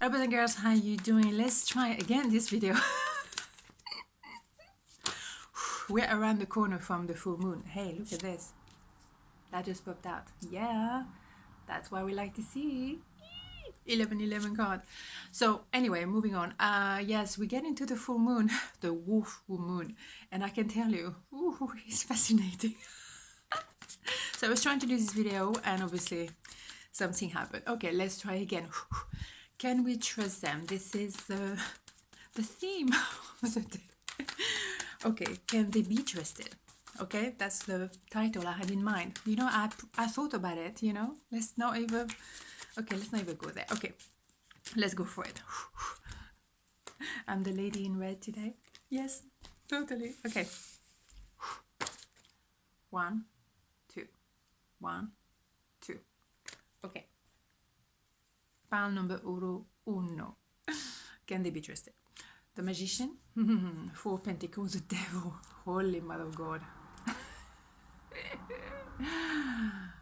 Hello boys and girls, how you doing? Let's try again this video. We're around the corner from the full moon. Hey, look at this. That just popped out. Yeah, that's what we like to see. 1111 card. So anyway, moving on. Yes, we get into the full moon, the wolf full moon, and I can tell you, ooh, it's fascinating. So I was trying to do this video, and obviously something happened. Okay, let's try again. Can we trust them? This is the theme of the day. Okay, can they be trusted? Okay, that's the title I had in mind. You know, I thought about it, you know. Let's not even go there. Okay, let's go for it. I'm the lady in red today. Yes, totally. Okay. 1, 2. 1, 2. Okay. Pile number 1. Can they be trusted? The Magician, 4 Pentacles, the Devil, Holy Mother of God.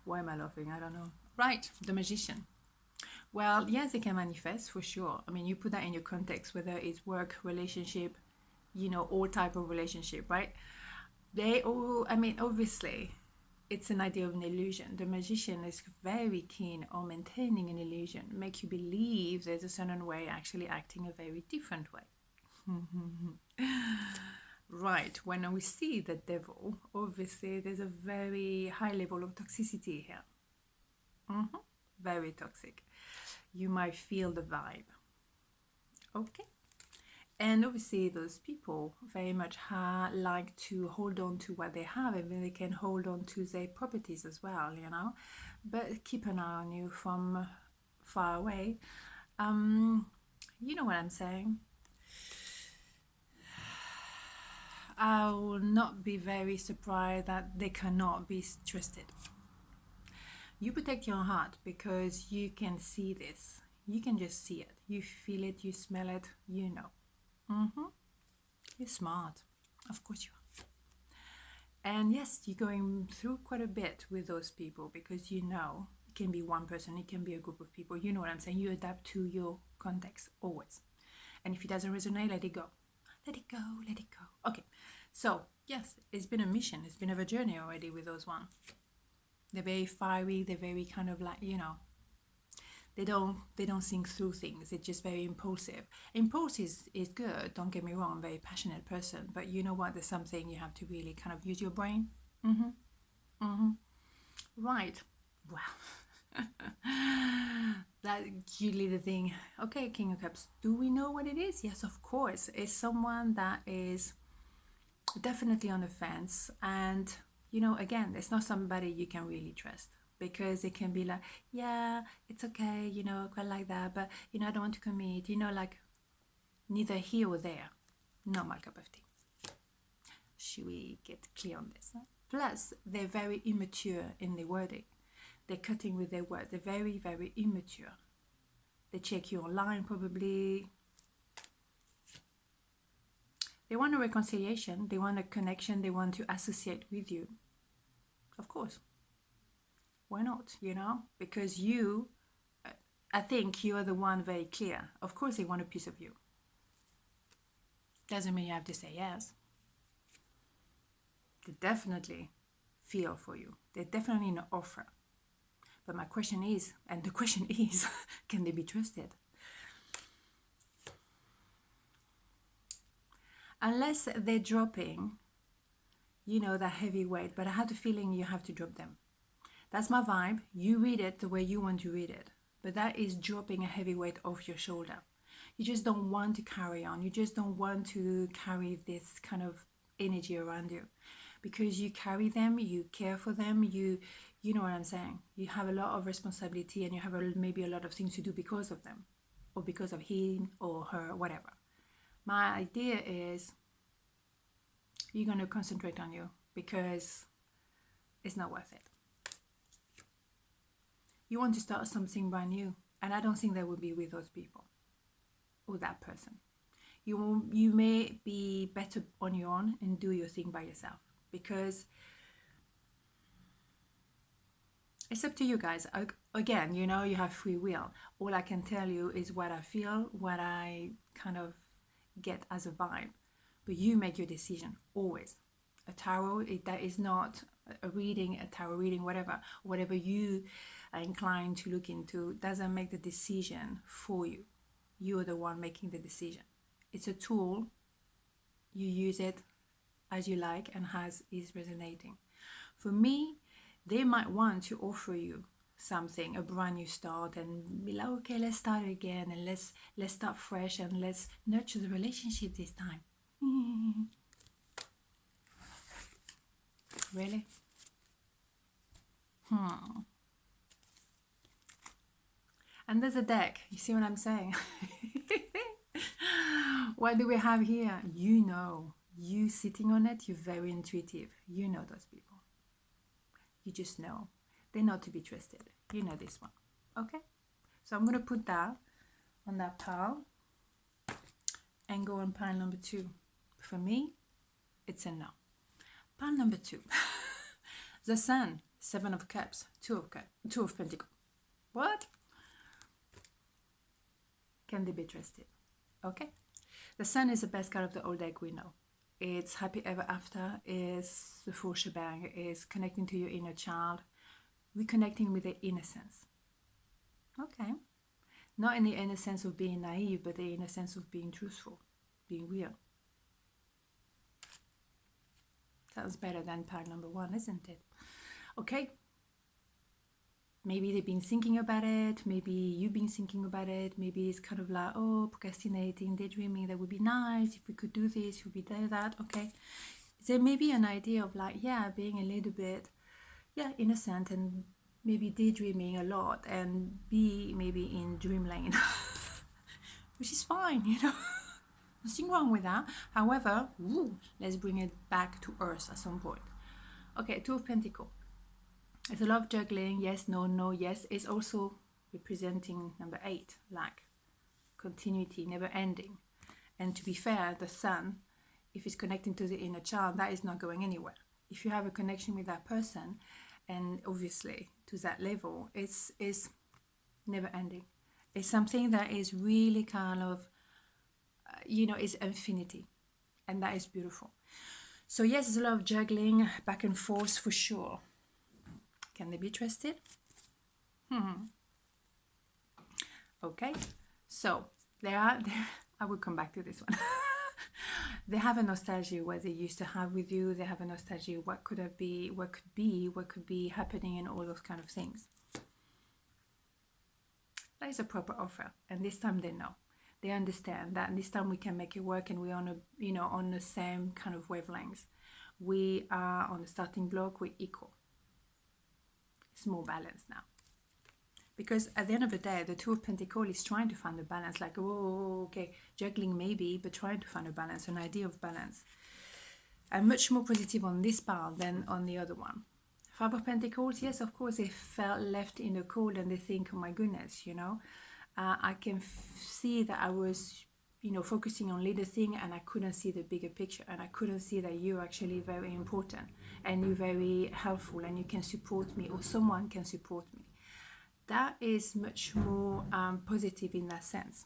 Why am I laughing? I don't know. Right, the Magician. Well, yes, they can manifest for sure. I mean, you put that in your context, whether it's work, relationship, you know, all type of relationship, right? They all, I mean, obviously, it's an idea of an illusion. The Magician is very keen on maintaining an illusion, make you believe there's a certain way, actually acting a very different way. Right, when we see the devil, obviously there's a very high level of toxicity here. Very toxic. You might feel the vibe. Okay. And obviously those people very much like to hold on to what they have, and they can hold on to their properties as well, you know, but keep an eye on you from far away. You know what I'm saying? I will not be very surprised that they cannot be trusted. You protect your heart because you can see this. You can just see it. You feel it, you smell it, you know. You're smart. Of course you are. And yes, you're going through quite a bit with those people because you know it can be one person, it can be a group of people. You know what I'm saying? You adapt to your context always. And if it doesn't resonate, let it go. Let it go, let it go. Okay. So, yes, it's been a mission. It's been a journey already with those ones. They're very fiery. They're very kind of like, you know, they don't think through things. They're just very impulsive. Impulse is good, don't get me wrong. I'm a very passionate person. But you know what? There's something you have to really kind of use your brain. Right. Wow. That's usually the thing. Okay, King of Cups. Do we know what it is? Yes, of course. It's someone that is definitely on the fence, and you know, again, it's not somebody you can really trust because it can be like, yeah, it's okay, you know, quite like that, but you know, I don't want to commit, you know, like neither here or there. Not my cup of tea. Should we get clear on this? Plus, they're very immature in their wording. They're cutting with their words. They're very, very immature. They check you online probably. They want a reconciliation, they want a connection, they want to associate with you. Of course. Why not, you know? Because you, I think you are the one very clear. Of course they want a piece of you. Doesn't mean you have to say yes. They definitely feel for you. They're definitely an offer. But my question is, and the question is, can they be trusted? Unless they're dropping, you know, that heavy weight, but I have the feeling you have to drop them. That's my vibe. You read it the way you want to read it. But that is dropping a heavy weight off your shoulder. You just don't want to carry on. You just don't want to carry this kind of energy around you. Because you carry them, you care for them, you know what I'm saying. You have a lot of responsibility and you have maybe a lot of things to do because of them. Or because of him or her, whatever. My idea is you're going to concentrate on you because it's not worth it. You want to start something brand new, and I don't think that would be with those people or that person. You may be better on your own and do your thing by yourself, because It's up to you guys. Again, you know, you have free will. All I can tell you is what I feel, what I kind of get as a vibe. But you make your decision, always. A tarot, that is not a reading, a tarot reading, whatever you are inclined to look into, doesn't make the decision for you. You're the one making the decision. It's a tool. You use it as you like and as is resonating. For me, they might want to offer you something, a brand new start, and be like, okay, let's start again, and let's start fresh, and let's nurture the relationship this time. Really? And there's a deck. You see what I'm saying? What do we have here? You know, you sitting on it, you're very intuitive. You know those people. You just know. They're not to be trusted. You know this one. Okay? So I'm going to put that on that pile and go on pile number 2. For me, it's a no. Pile number 2. The Sun, 7 of Cups, 2 of Pentacles. What? Can they be trusted? Okay? The Sun is the best card of the whole deck we know. It's happy ever after, is the full shebang, is connecting to your inner child, reconnecting with the innocence. Okay. Not in the inner sense of being naive, but the inner sense of being truthful, being real. Sounds better than pile number 1, isn't it? Okay. Maybe they've been thinking about it. Maybe you've been thinking about it. Maybe it's kind of like, oh, procrastinating, daydreaming. That would be nice if we could do this. Would be that. Okay. There may be an idea of like, yeah, being a little bit, innocent and maybe daydreaming a lot and be maybe in dreamland, which is fine, you know. Nothing wrong with that. However, let's bring it back to earth at some point. Okay, 2 of Pentacles. It's a lot of juggling, yes, no, no, yes. It's also representing number 8, like continuity, never ending. And to be fair, the Sun, if it's connecting to the inner child, that is not going anywhere. If you have a connection with that person, and obviously to that level, it's never ending. It's something that is really kind of, is infinity. And that is beautiful. So yes, there's a lot of juggling back and forth for sure. Can they be trusted? Okay, so I will come back to this one. They have a nostalgia what they used to have with you. They have a nostalgia what could be happening, and all those kind of things. That is a proper offer, and this time they know. They understand that this time we can make it work, and we're on the same kind of wavelengths. We are on the starting block. We're equal. It's more balanced now. Because at the end of the day, the 2 of Pentacles is trying to find a balance. Like, oh, okay, juggling maybe, but trying to find a balance, an idea of balance. I'm much more positive on this part than on the other one. 5 of Pentacles, yes, of course, they felt left in the cold and they think, oh my goodness, I can see that I was, focusing on little thing, and I couldn't see the bigger picture, and I couldn't see that you're actually very important and you're very helpful and you can support me, or someone can support me. That is much more positive in that sense.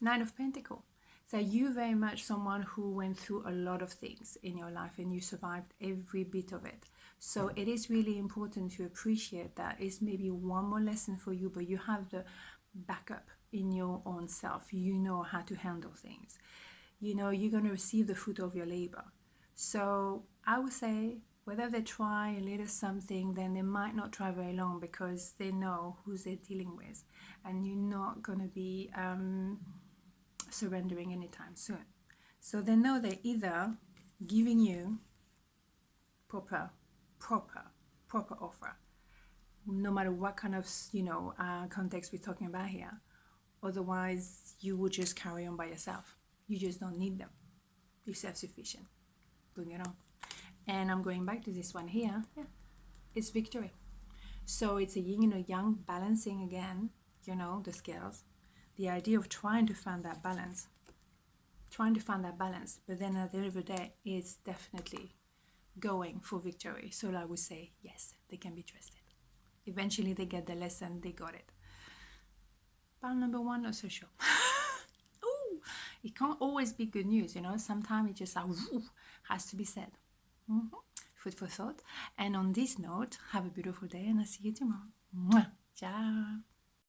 9 of Pentacles. So you very much someone who went through a lot of things in your life and you survived every bit of it. So it is really important to appreciate that. It's maybe one more lesson for you, but you have the backup in your own self. You know how to handle things. You're going to receive the fruit of your labor. So I would say whether they try a little something, then they might not try very long because they know who they're dealing with. And you're not going to be surrendering anytime soon. So they know they're either giving you proper offer, no matter what kind of context we're talking about here. Otherwise you would just carry on by yourself. You just don't need them. You're self-sufficient. Bring it on. And I'm going back to this one here. Yeah, it's victory. So it's a yin and a yang balancing again, the scales. The idea of trying to find that balance. But then at the end of the day, it's definitely going for victory. So I would say, yes, they can be trusted. Eventually they get the lesson, they got it. Pile number 1, not so sure. Ooh, it can't always be good news, you know. Sometimes it just has to be said. Food for thought. And on this note, have a beautiful day and I'll see you tomorrow. Mwah. Ciao.